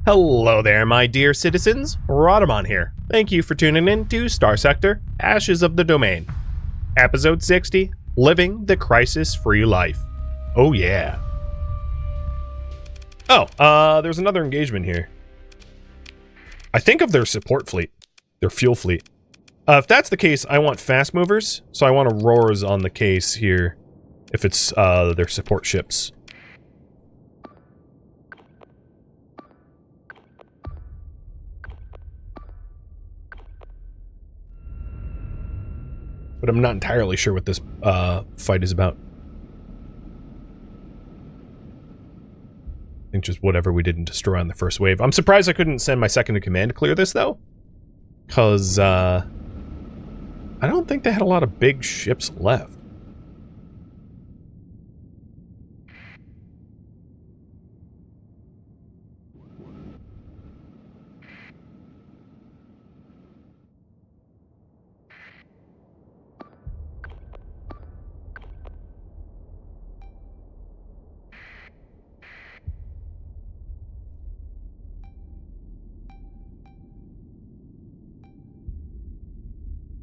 Hello there, my dear citizens. Rhadamant here. Thank you for tuning in to Starsector, Ashes of the Domain. Episode 60, Living the Crisis-Free Life. Oh yeah. Oh, there's another engagement here. I think of their support fleet. Their fuel fleet. If that's the case, I want fast movers, so I want Auroras on the case here. If it's, their support ships. But I'm not entirely sure what this fight is about. I think just whatever we didn't destroy on the first wave. I'm surprised I couldn't send my second in command to clear this, though. Because, I don't think they had a lot of big ships left.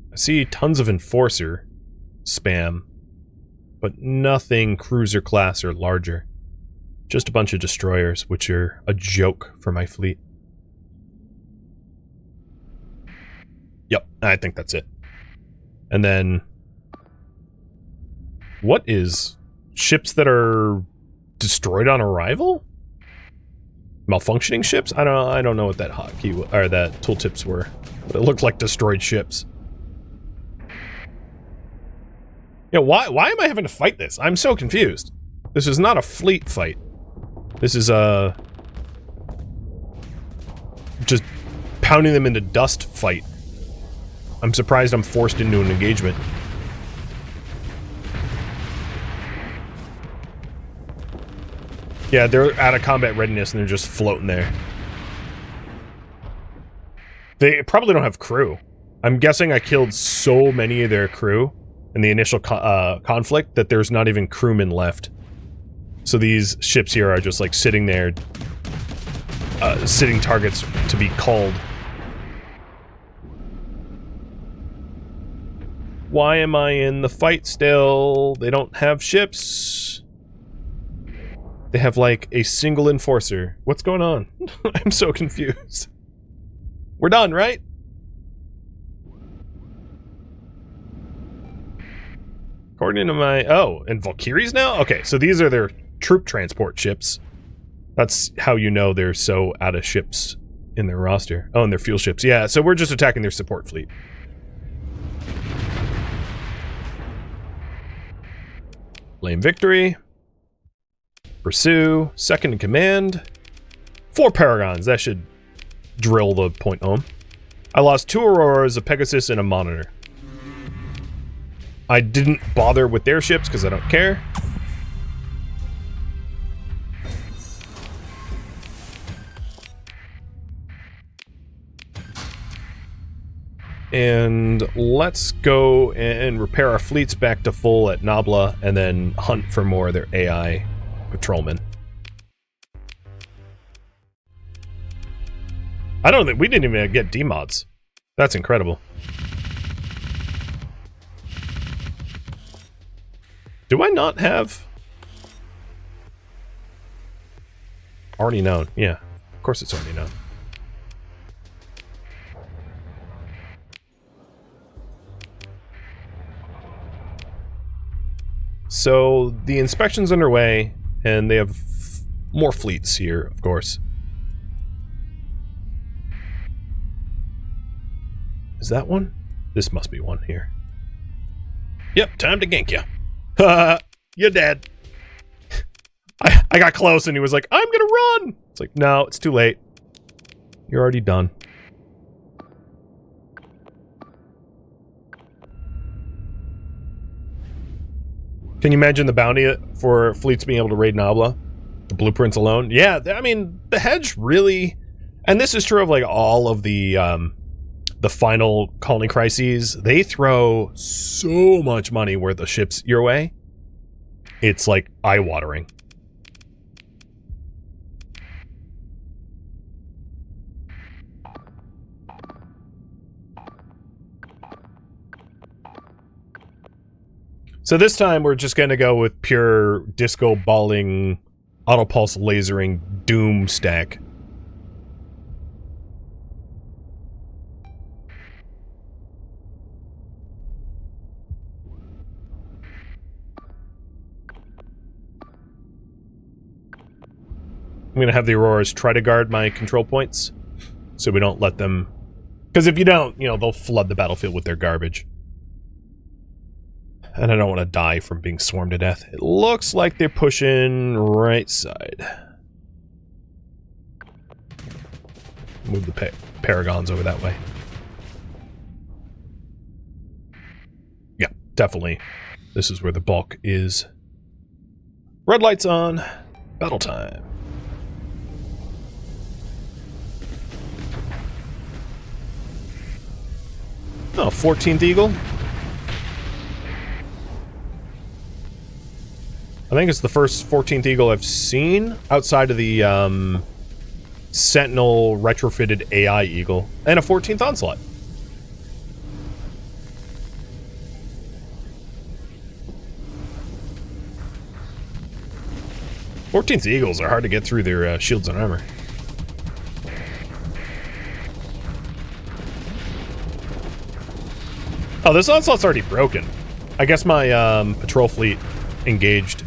I see tons of Enforcer spam, but nothing cruiser class or larger. Just a bunch of destroyers, which are a joke for my fleet. Yep, I think that's it. And then... what is... ships that are destroyed on arrival? Malfunctioning ships? I don't know what that hotkey or that tooltips were, but it looked like destroyed ships. Yeah, why am I having to fight this? I'm so confused. This is not a fleet fight. This is just pounding them into dust fight. I'm surprised I'm forced into an engagement. Yeah, they're out of combat readiness and they're just floating there. They probably don't have crew. I'm guessing I killed so many of their crew in the initial conflict that there's not even crewmen left. So these ships here are just like sitting there, sitting targets to be called. Why am I in the fight still? They don't have ships. They have like a single enforcer. What's going on? I'm so confused. We're done, right? According to my... oh, and Valkyries now? Okay, so these are their troop transport ships. That's how you know they're so out of ships in their roster. Oh, and their fuel ships. Yeah, so we're just attacking their support fleet. Claim victory. Pursue. Second in command. 4 Paragons. That should drill the point home. I lost 2 Auroras, a Pegasus, and a Monitor. I didn't bother with their ships because I don't care. And let's go and repair our fleets back to full at Nabla and then hunt for more of their AI patrolmen. I don't think we didn't even get demods. That's incredible. Do I not have... already known? Yeah, of course it's already known. So, the inspection's underway, and they have more fleets here, of course. Is that one? This must be one here. Yep, time to gank ya. You're dead. I got close and he was like, I'm gonna run! It's like, no, it's too late. You're already done. Can you imagine the bounty for fleets being able to raid Nabla? The blueprints alone? Yeah, I mean, the hedge really... and this is true of like all of the final colony crises. They throw so much money worth of ships your way. It's like eye-watering. So this time we're just going to go with pure disco balling, autopulse lasering doom stack. I'm going to have the Auroras try to guard my control points, so we don't let them... Because if you don't, you know, they'll flood the battlefield with their garbage. And I don't want to die from being swarmed to death. It looks like they're pushing right side. Move the Paragons over that way. Yeah, definitely. This is where the bulk is. Red lights on. Battle time. Oh, 14th Eagle. I think it's the first 14th Eagle I've seen outside of the Sentinel retrofitted AI Eagle and a 14th Onslaught. th Eagles are hard to get through their shields and armor. Oh, this Onslaught's already broken. I guess my patrol fleet engaged.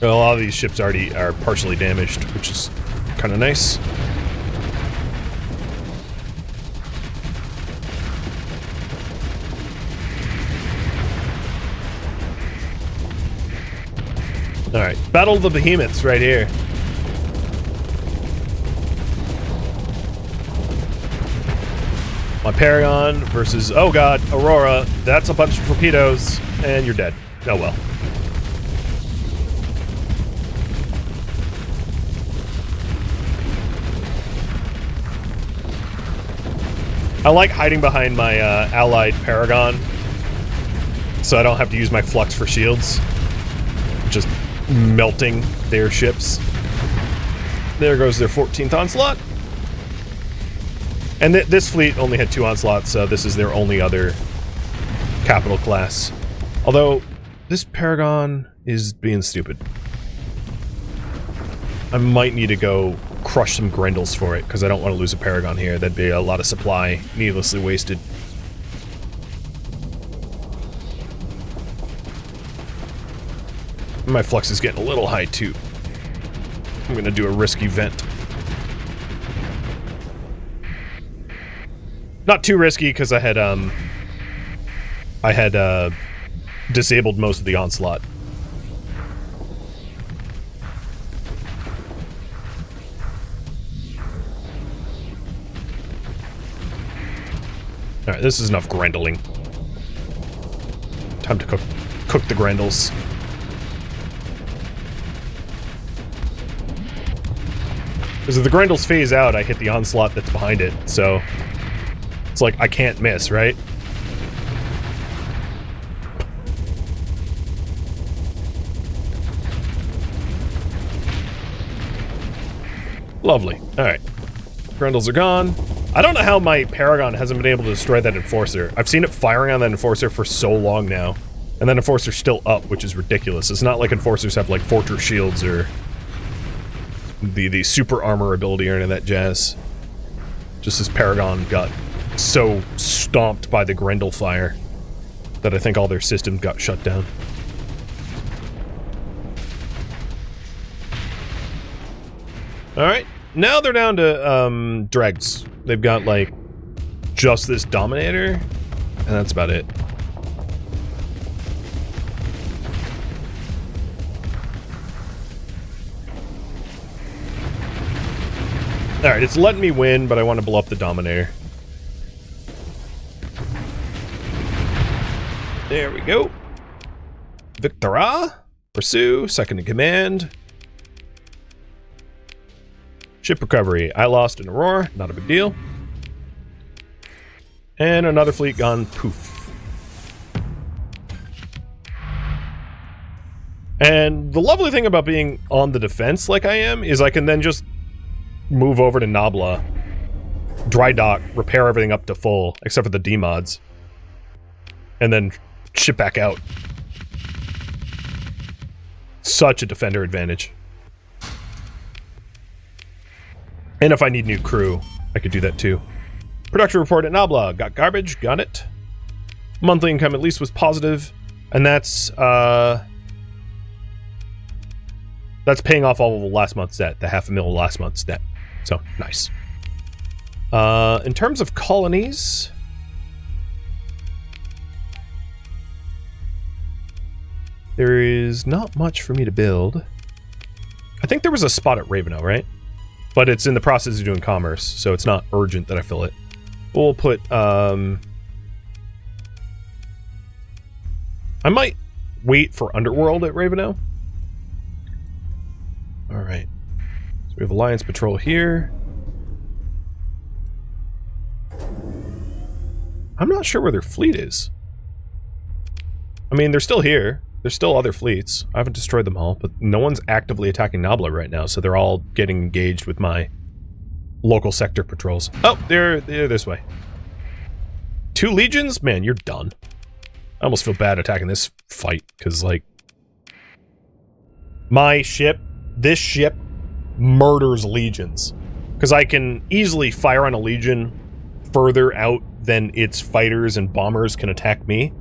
A lot of these ships already are partially damaged, which is kind of nice. Alright, Battle of the Behemoths right here. My Paragon versus, oh god, Aurora. That's a bunch of torpedoes, and you're dead. Oh well. I like hiding behind my allied Paragon, so I don't have to use my flux for shields. Just melting their ships. There goes their 14th Onslaught. And this fleet only had 2 Onslaughts, so this is their only other capital class. Although, this Paragon is being stupid. I might need to go crush some Grendels for it, because I don't want to lose a Paragon here. That'd be a lot of supply needlessly wasted. My flux is getting a little high, too. I'm going to do a risky vent. Not too risky, because I had disabled most of the Onslaught. Alright, this is enough Grendeling. Time to cook the Grendels. Because if the Grendels phase out, I hit the Onslaught that's behind it, so... It's like, I can't miss, right? Lovely. Alright. Grendels are gone. I don't know how my Paragon hasn't been able to destroy that Enforcer. I've seen it firing on that Enforcer for so long now. And that Enforcer's still up, which is ridiculous. It's not like Enforcers have, like, Fortress Shields or... the super armor ability or any of that jazz. Just this Paragon got so stomped by the Grendel fire that I think all their systems got shut down. Alright, now they're down to dregs. They've got like just this Dominator, and that's about it. Alright, it's letting me win, but I want to blow up the Dominator. There we go. Victora. Pursue. Second in command. Ship recovery. I lost an Aurora. Not a big deal. And another fleet gone poof. And the lovely thing about being on the defense like I am is I can then just move over to Nabla dry dock, repair everything up to full, except for the demods, and then ship back out. Such a defender advantage. And if I need new crew, I could do that too. Production report at Nabla. Got garbage, got it. Monthly income at least was positive, and that's paying off all of last month's debt, the $500,000 last month's debt. So, nice. In terms of colonies, there is not much for me to build. I think there was a spot at Raveno, right? But it's in the process of doing commerce, so it's not urgent that I fill it. We'll put, I might wait for Underworld at Raveno. Alright. So we have Alliance Patrol here. I'm not sure where their fleet is. I mean, they're still here. There's still other fleets. I haven't destroyed them all, but no one's actively attacking Nabla right now, so they're all getting engaged with my local sector patrols. Oh, they're this way. 2 legions? Man, you're done. I almost feel bad attacking this fight, because, like, this ship murders legions. Because I can easily fire on a legion further out than its fighters and bombers can attack me.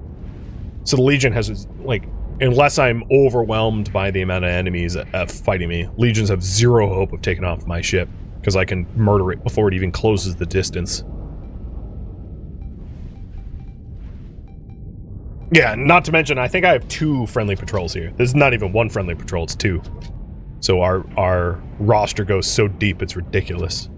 So the legion has, like, unless I'm overwhelmed by the amount of enemies fighting me, legions have zero hope of taking off my ship, because I can murder it before it even closes the distance. Yeah, not to mention, I think I have 2 friendly patrols here. This is not even 1 friendly patrol, it's 2. So our roster goes so deep, it's ridiculous.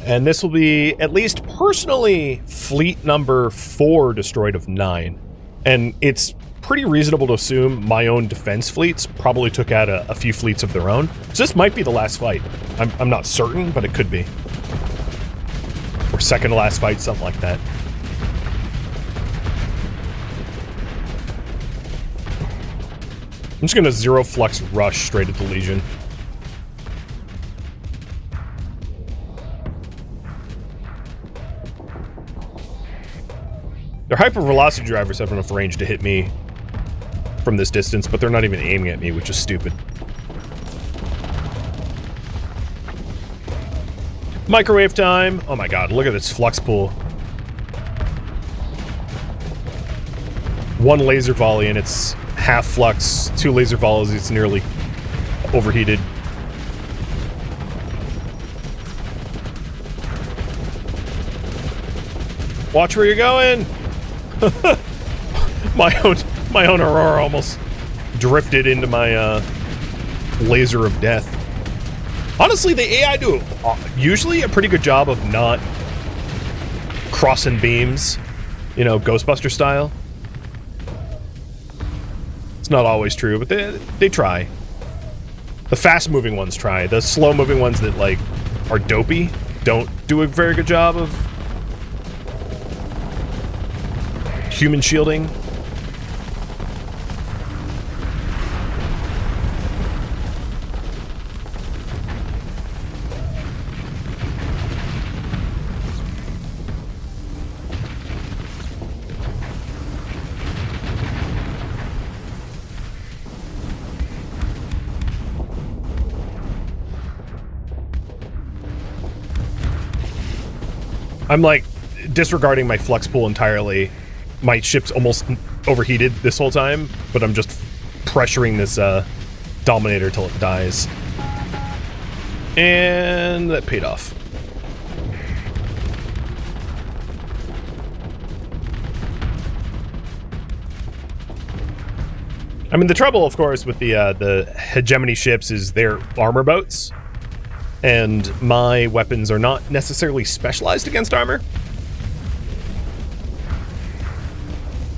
And this will be, at least personally, fleet number 4 destroyed of 9. And it's pretty reasonable to assume my own defense fleets probably took out a few fleets of their own. So this might be the last fight. I'm not certain, but it could be. Or second to last fight, something like that. I'm just gonna zero flux rush straight at the Legion. Their hypervelocity drivers have enough range to hit me from this distance, but they're not even aiming at me, which is stupid. Microwave time! Oh my god, look at this flux pool. 1 laser volley and it's half flux, 2 laser volleys, it's nearly overheated. Watch where you're going! my own Aurora almost drifted into my laser of death. Honestly, the AI do usually a pretty good job of not crossing beams, you know, Ghostbuster style. It's not always true, but they try. The fast-moving ones try. The slow-moving ones that, like, are dopey don't do a very good job of human shielding. I'm like disregarding my flux pool entirely. My ship's almost overheated this whole time, but I'm just pressuring this Dominator till it dies. And that paid off. I mean, the trouble, of course, with the hegemony ships is they're armor boats. And my weapons are not necessarily specialized against armor.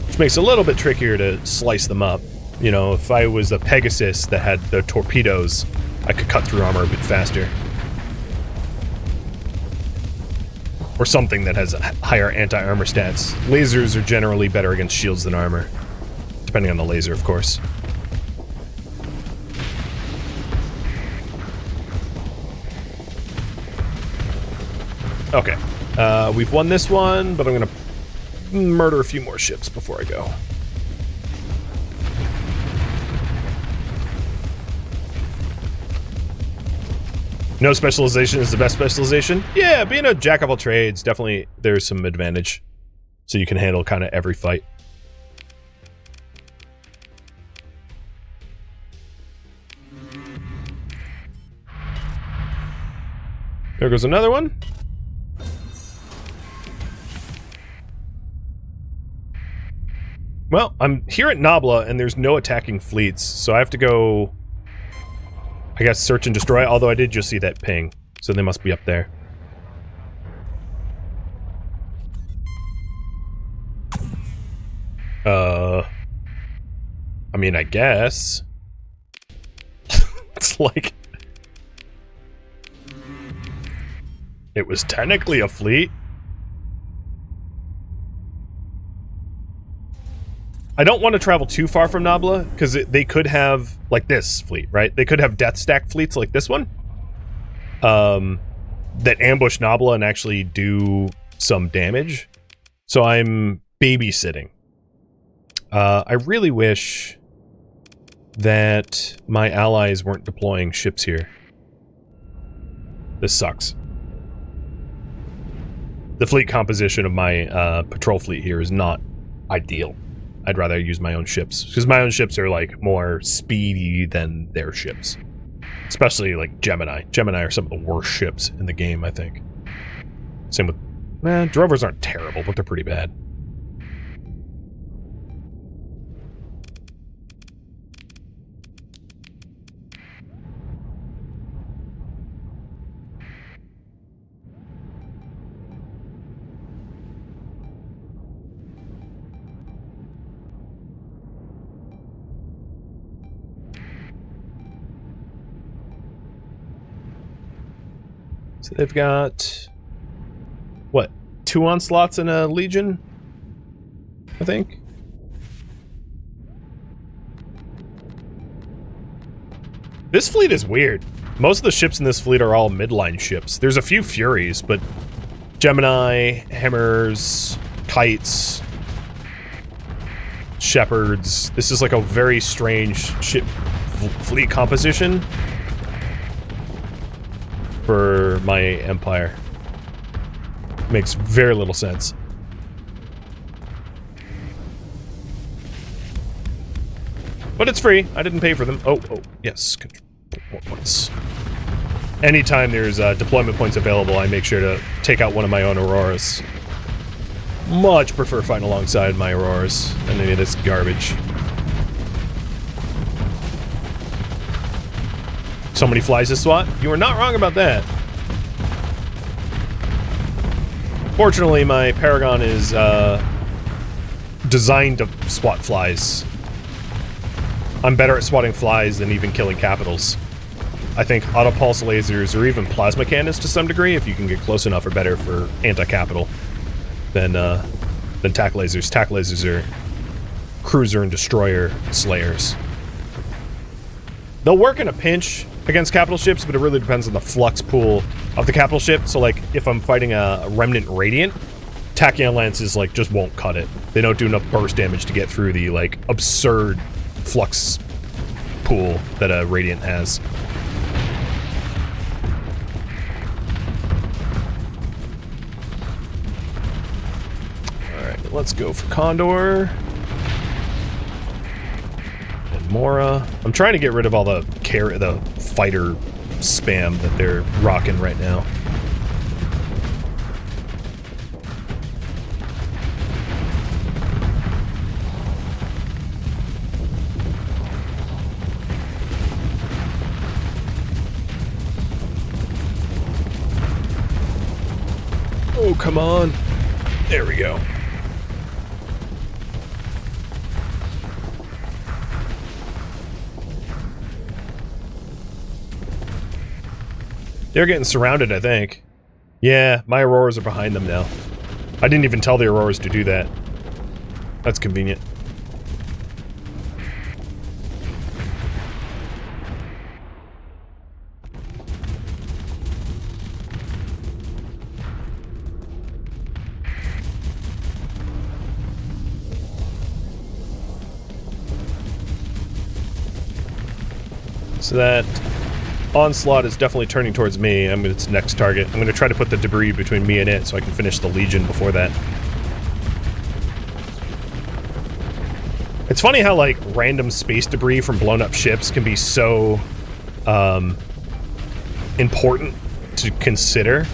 Which makes it a little bit trickier to slice them up. You know, if I was a Pegasus that had the torpedoes, I could cut through armor a bit faster. Or something that has higher anti-armor stats. Lasers are generally better against shields than armor. Depending on the laser, of course. Okay. We've won this one, but I'm gonna murder a few more ships before I go. No specialization is the best specialization? Yeah, being a jack of all trades, definitely there's some advantage. So you can handle kind of every fight. There goes another one. Well, I'm here at Nabla, and there's no attacking fleets, so I have to go, I guess, search and destroy, although I did just see that ping, so they must be up there. I mean, I guess. It's like... It was technically a fleet. I don't want to travel too far from Nabla, because they could have, like this fleet, right? They could have death stack fleets like this one. That ambush Nabla and actually do some damage. So I'm babysitting. I really wish that my allies weren't deploying ships here. This sucks. The fleet composition of my patrol fleet here is not ideal. I'd rather use my own ships, because my own ships are like more speedy than their ships. Especially like Gemini. Gemini are some of the worst ships in the game, I think. Same with... Drovers aren't terrible, but they're pretty bad. So they've got, what, 2 onslaughts and a legion, I think? This fleet is weird. Most of the ships in this fleet are all midline ships. There's a few Furies, but Gemini, Hammers, Kites, Shepherds. This is like a very strange ship fleet composition for my empire. Makes very little sense. But it's free. I didn't pay for them. Oh, yes. More points. Anytime there's deployment points available, I make sure to take out one of my own Auroras. Much prefer fighting alongside my Auroras than any of this garbage. Somebody flies to SWAT? You were not wrong about that. Fortunately, my Paragon is designed to SWAT flies. I'm better at swatting flies than even killing capitals. I think auto-pulse lasers or even plasma cannons to some degree, if you can get close enough, are better for anti-capital than TAC lasers. TAC lasers are cruiser and destroyer slayers. They'll work in a pinch against capital ships, but it really depends on the flux pool of the capital ship. So, like, if I'm fighting a Remnant Radiant, Tachyon Lances, like, just won't cut it. They don't do enough burst damage to get through the, like, absurd flux pool that a Radiant has. Alright, let's go for Condor. Mora. I'm trying to get rid of all the fighter spam that they're rocking right now. Oh, come on. There we go. They're getting surrounded, I think. Yeah, my Auroras are behind them now. I didn't even tell the Auroras to do that. That's convenient. So that onslaught is definitely turning towards me. I'm its next target. I'm going to try to put the debris between me and it so I can finish the Legion before that. It's funny how, like, random space debris from blown up ships can be so important to consider.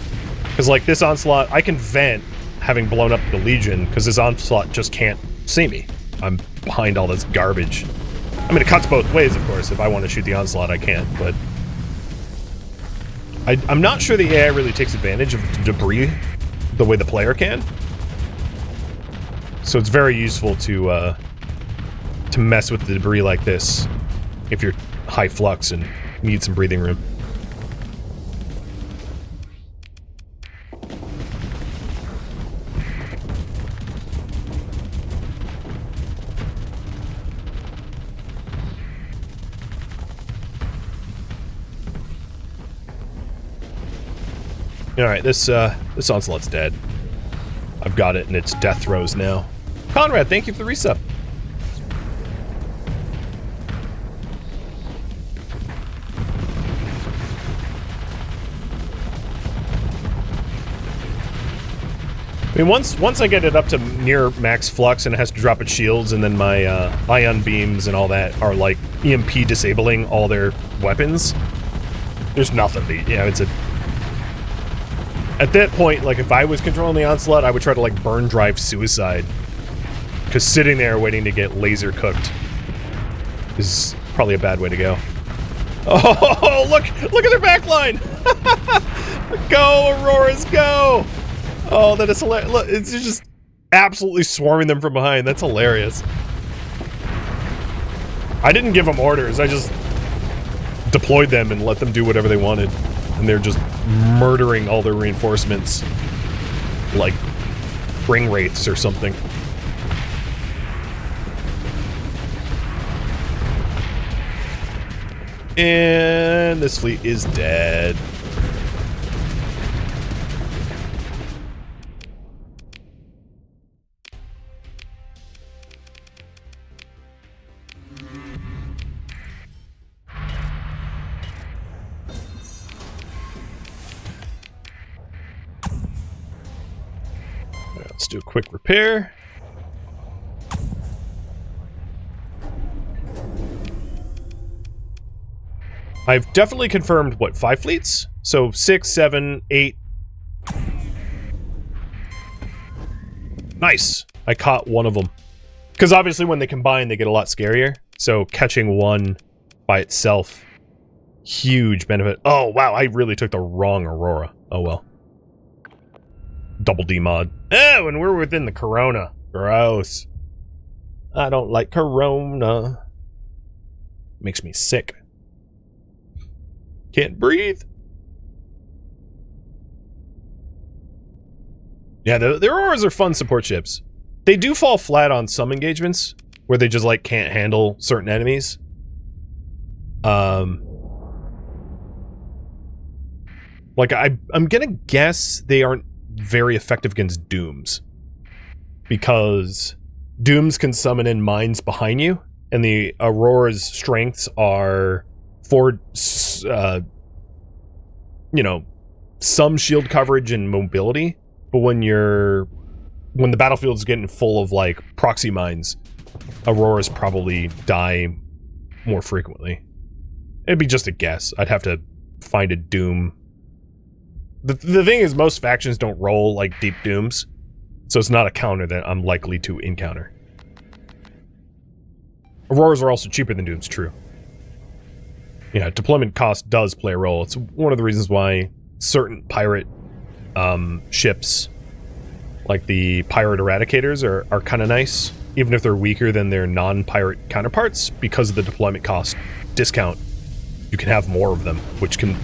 Because, like, this onslaught, I can vent having blown up the Legion, because this onslaught just can't see me. I'm behind all this garbage. I mean, it cuts both ways, of course. If I want to shoot the onslaught, I can, but I'm not sure the AI really takes advantage of debris the way the player can. So it's very useful to mess with the debris like this if you're high flux and need some breathing room. Alright, this onslaught's dead. I've got it in its death throes now. Conrad, thank you for the resub. I mean, once I get it up to near max flux and it has to drop its shields, and then my ion beams and all that are like EMP disabling all their weapons, there's nothing. It's a... At that point, like, if I was controlling the onslaught, I would try to, like, burn drive suicide. Because sitting there waiting to get laser cooked is probably a bad way to go. Oh, look at their backline! Go, Auroras, go! Oh, that is hilarious. Look, it's just absolutely swarming them from behind. That's hilarious. I didn't give them orders. I just deployed them and let them do whatever they wanted. And they're just murdering all their reinforcements like ring wraiths or something. And this fleet is dead. Let's do a quick repair. I've definitely confirmed, what, 5 fleets? So 6, 7, 8. Nice. I caught one of them. Because obviously when they combine, they get a lot scarier. So catching one by itself, huge benefit. Oh, wow, I really took the wrong Aurora. Oh, well. Double D mod. Oh, and we're within the Corona. Gross. I don't like Corona. Makes me sick. Can't breathe. Yeah, the Auroras are fun support ships. They do fall flat on some engagements where they just, like, can't handle certain enemies. Like, I'm gonna guess they aren't very effective against Dooms. Because Dooms can summon in mines behind you, and the Aurora's strengths are for, you know, some shield coverage and mobility, but when the battlefield's getting full of, like, proxy mines, Auroras probably die more frequently. It'd be just a guess. I'd have to find a Doom. The thing is, most factions don't roll like deep Dooms, so it's not a counter that I'm likely to encounter. Auroras are also cheaper than Dooms, true. Yeah, deployment cost does play a role. It's one of the reasons why certain pirate ships, like the pirate eradicators, are kind of nice, even if they're weaker than their non-pirate counterparts, because of the deployment cost discount. You can have more of them, which can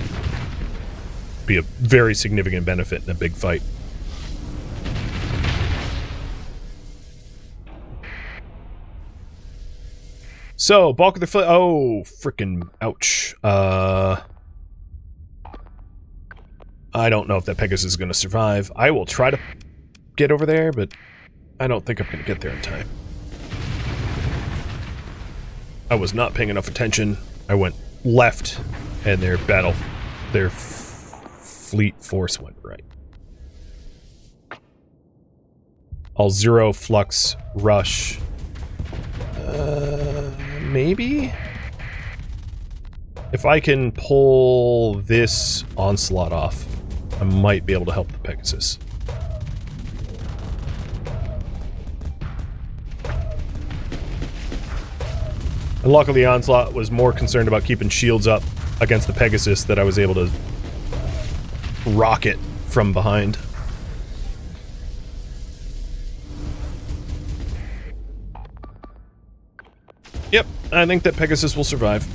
be a very significant benefit in a big fight. So, bulk of the fleet. Oh, frickin' ouch. I don't know if that Pegasus is going to survive. I will try to get over there, but I don't think I'm going to get there in time. I was not paying enough attention. I went left, and their fleet force went right. I'll zero flux rush. Maybe? If I can pull this onslaught off, I might be able to help the Pegasus. And luckily, Onslaught was more concerned about keeping shields up against the Pegasus that I was able to rocket from behind. Yep, I think that Pegasus will survive.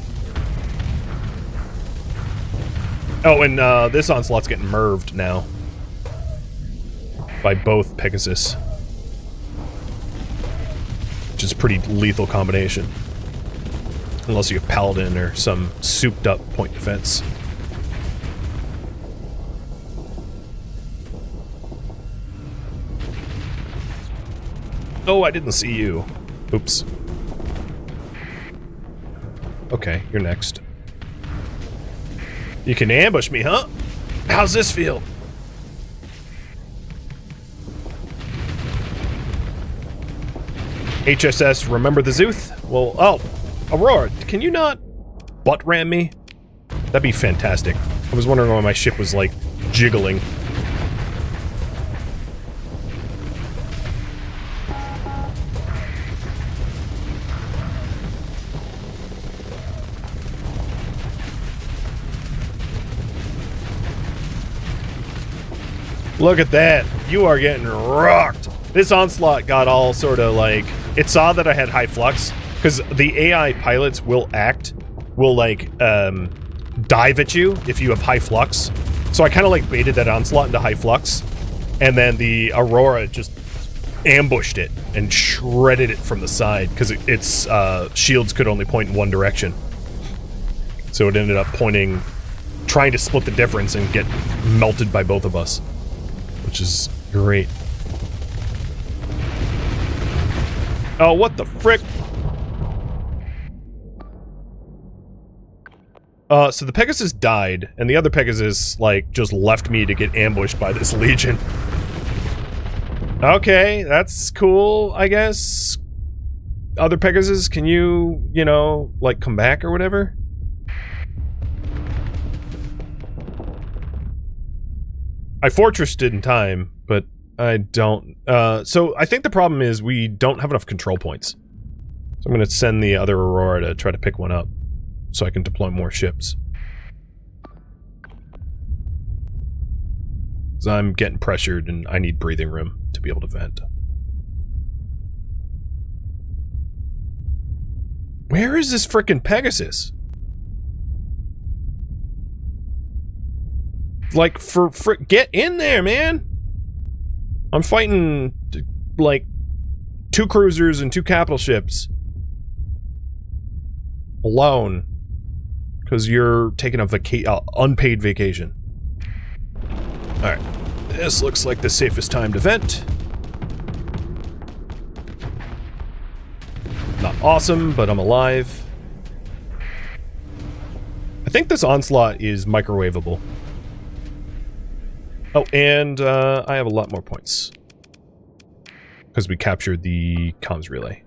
Oh, and this Onslaught's getting merved now. By both Pegasus. Which is a pretty lethal combination. Unless you have Paladin or some souped-up point defense. Oh, I didn't see you. Oops. Okay, you're next. You can ambush me, huh? How's this feel? HSS, remember the Zooth? Well, oh, Aurora, can you not butt ram me? That'd be fantastic. I was wondering why my ship was, like, jiggling. Look at that. You are getting rocked. This Onslaught got all sort of like... It saw that I had high flux, because the AI pilots will like, dive at you if you have high flux. So I kind of like baited that Onslaught into high flux, and then the Aurora just ambushed it and shredded it from the side, because its shields could only point in one direction. So it ended up pointing, trying to split the difference and get melted by both of us. Which is great. Oh, what the frick? So the Pegasus died, and the other Pegasus, like, just left me to get ambushed by this Legion. Okay, that's cool, I guess. Other Pegasus, can you, you know, like, come back or whatever? I fortressed it in time, but I don't. So I think the problem is we don't have enough control points. So I'm going to send the other Aurora to try to pick one up so I can deploy more ships. Because I'm getting pressured and I need breathing room to be able to vent. Where is this frickin' Pegasus? Like, get in there, man! I'm fighting, like, 2 cruisers and 2 capital ships. Alone. Because you're taking a unpaid vacation. Alright. This looks like the safest time to vent. Not awesome, but I'm alive. I think this Onslaught is microwavable. Oh, and I have a lot more points. Because we captured the comms relay.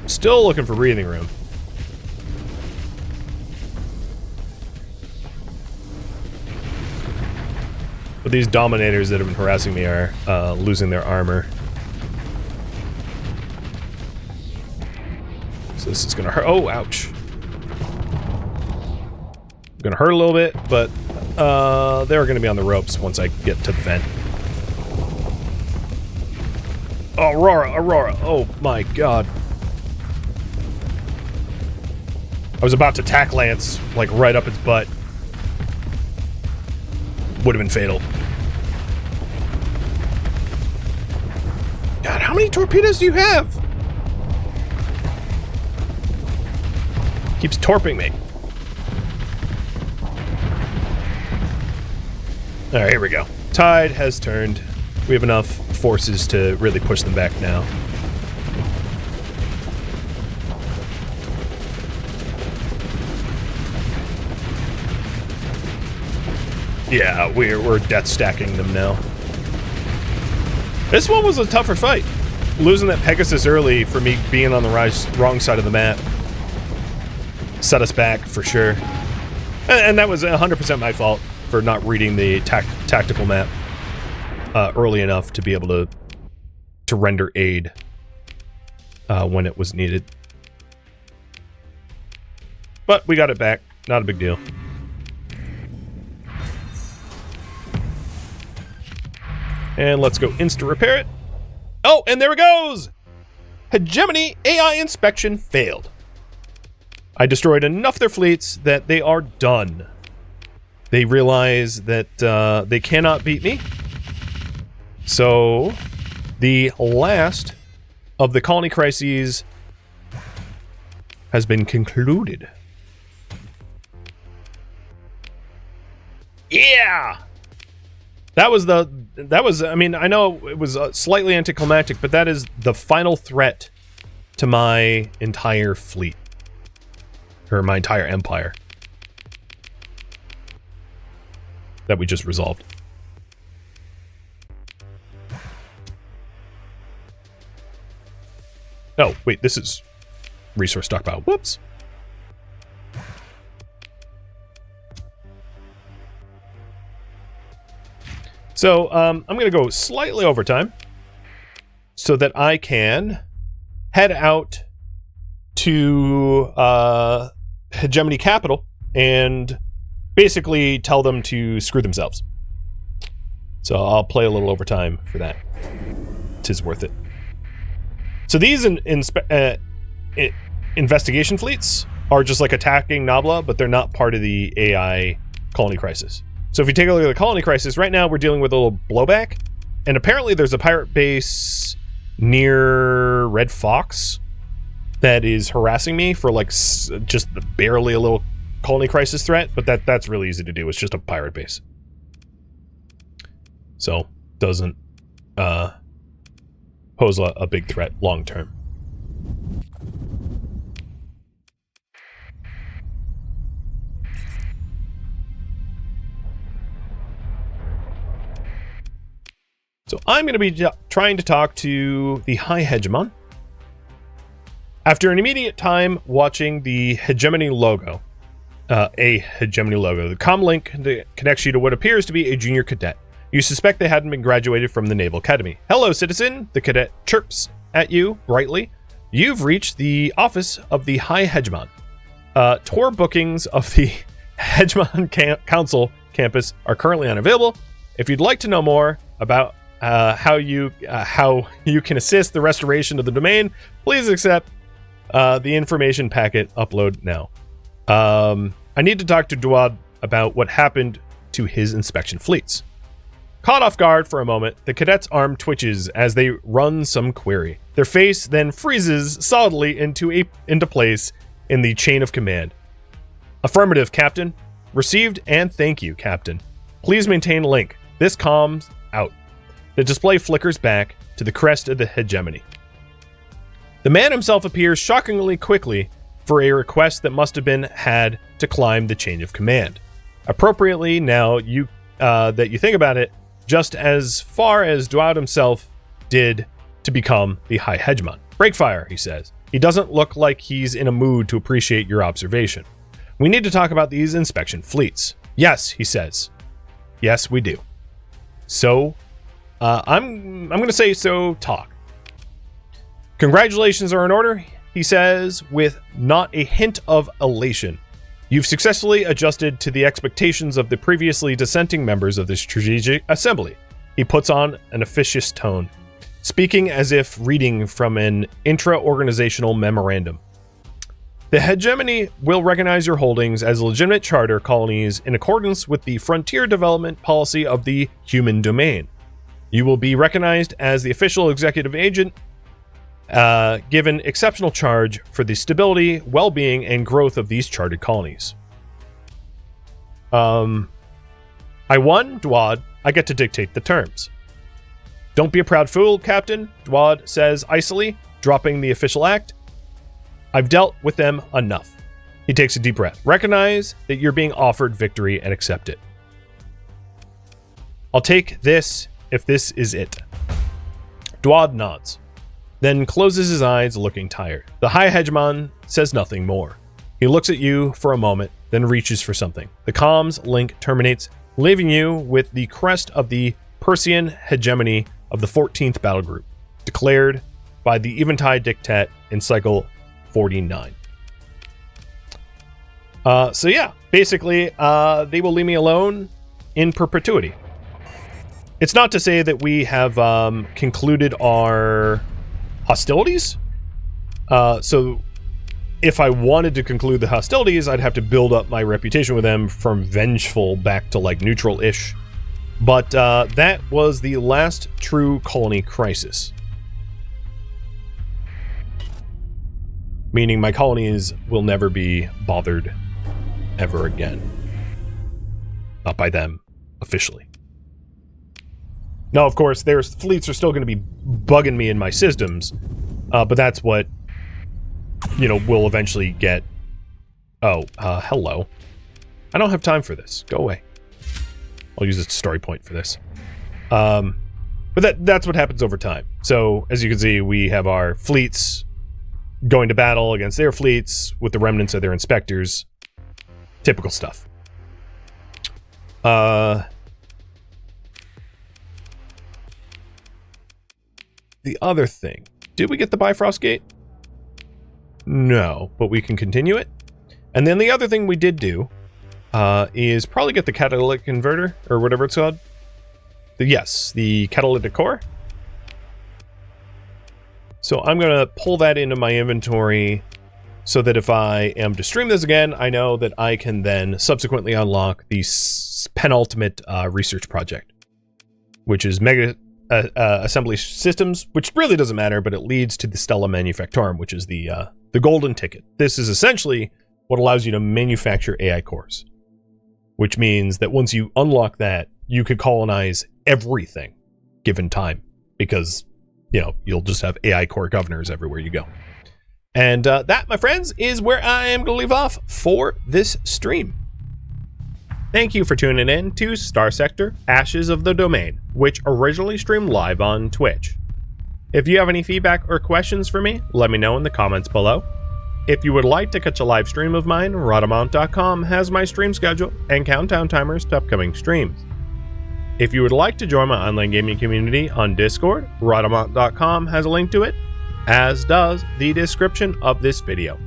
Still looking for breathing room. But these Dominators that have been harassing me are losing their armor. So this is gonna hurt. Oh, ouch. Gonna hurt a little bit, but they're gonna be on the ropes once I get to the vent. Aurora. Oh my god. I was about to tack Lance, like, right up its butt. Would have been fatal. God, how many torpedoes do you have? Keeps torping me. Alright, here we go. Tide has turned. We have enough forces to really push them back now. Yeah, we're death stacking them now. This one was a tougher fight. Losing that Pegasus early for me being on the wrong side of the map set us back for sure. And that was 100% my fault for not reading the tactical map early enough to be able to render aid when it was needed. But we got it back. Not a big deal. And let's go insta-repair it. Oh, and there it goes! Hegemony AI inspection failed. I destroyed enough of their fleets that they are done. They realize that they cannot beat me. So, the last of the colony crises has been concluded. Yeah! That was, I mean, I know it was slightly anticlimactic, but that is the final threat to my entire fleet. Or my entire empire. That we just resolved. Oh, wait, this is resource stockpile. Whoops. So, I'm going to go slightly overtime so that I can head out to Hegemony Capital and basically tell them to screw themselves. So I'll play a little overtime for that. 'Tis worth it. So these investigation fleets are just like attacking Nabla, but they're not part of the AI colony crisis. So if you take a look at the colony crisis, right now we're dealing with a little blowback, and apparently there's a pirate base near Red Fox that is harassing me for like just barely a little colony crisis threat, but that's really easy to do. It's just a pirate base. So doesn't pose a big threat long term. So I'm going to be trying to talk to the High Hegemon. After an immediate time watching the Hegemony logo, the comlink connects you to what appears to be a junior cadet. You suspect they hadn't been graduated from the Naval Academy. Hello, citizen, the cadet chirps at you brightly. You've reached the office of the High Hegemon. Tour bookings of the Hegemon Council campus are currently unavailable. If you'd like to know more about how you can assist the restoration of the domain, please accept the information packet upload now. I need to talk to Duad about what happened to his inspection fleets. Caught off guard for a moment, the cadet's arm twitches as they run some query. Their face then freezes solidly into place in the chain of command. Affirmative, Captain. Received and thank you, Captain. Please maintain link. This comms out. The display flickers back to the crest of the Hegemony. The man himself appears shockingly quickly for a request that must have been had to climb the chain of command. Appropriately, now that you think about it, just as far as Duad himself did to become the High Hegemon. Breakfire, he says. He doesn't look like he's in a mood to appreciate your observation. We need to talk about these inspection fleets. Yes, he says. Yes, we do. So, I'm going to say so. Talk. Congratulations are in order, he says, with not a hint of elation. You've successfully adjusted to the expectations of the previously dissenting members of the Strategic Assembly. He puts on an officious tone. speaking as if reading from an intra-organizational memorandum. The hegemony will recognize your holdings as legitimate charter colonies in accordance with the frontier development policy of the human domain. You will be recognized as the official executive agent, given exceptional charge for the stability, well-being, and growth of these chartered colonies. I won, Dwad. I get to dictate the terms. Don't be a proud fool, Captain, Dwad says icily, dropping the official act. I've dealt with them enough. He takes a deep breath. Recognize that you're being offered victory and accept it. I'll take this if this is it. Dwad nods, then closes his eyes, looking tired. The High Hegemon says nothing more. He looks at you for a moment, then reaches for something. The comms link terminates, leaving you with the crest of the Persian hegemony of the 14th Battle Group, declared by the Eventide Diktat in Cycle 49. So yeah, basically, they will leave me alone in perpetuity. It's not to say that we have concluded our hostilities. So if I wanted to conclude the hostilities, I'd have to build up my reputation with them from vengeful back to like neutral-ish. But that was the last true colony crisis. Meaning my colonies will never be bothered ever again. Not by them, officially. No, of course, their fleets are still going to be bugging me in my systems, but that's what, you know, we'll eventually get. Oh, hello. I don't have time for this. Go away. I'll use a story point for this. But that's what happens over time. So, as you can see, we have our fleets going to battle against their fleets with the remnants of their inspectors. Typical stuff. The other thing. Did we get the Bifrost Gate? No, but we can continue it. And then the other thing we did do is probably get the catalytic converter, or whatever it's called. Yes, the catalytic core. So I'm going to pull that into my inventory so that if I am to stream this again, I know that I can then subsequently unlock the penultimate research project, which is Mega Assembly Systems, which really doesn't matter, but it leads to the Stella Manufactorum, which is the golden ticket. This is essentially what allows you to manufacture AI cores, which means that once you unlock that, you could colonize everything given time, because, you know, you'll just have AI core governors everywhere you go. And that, my friends, is where I am going to leave off for this stream. Thank you for tuning in to Starsector Ashes of the Domain, which originally streamed live on Twitch. If you have any feedback or questions for me, let me know in the comments below. If you would like to catch a live stream of mine, Rhadamant.com has my stream schedule and countdown timers to upcoming streams. If you would like to join my online gaming community on Discord, Rhadamant.com has a link to it, as does the description of this video.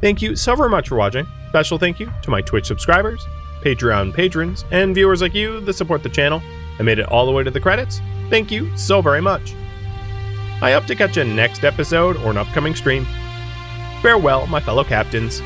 Thank you so very much for watching. Special thank you to my Twitch subscribers, Patreon patrons, and viewers like you that support the channel and made it all the way to the credits. Thank you so very much. I hope to catch you next episode or an upcoming stream. Farewell, my fellow captains.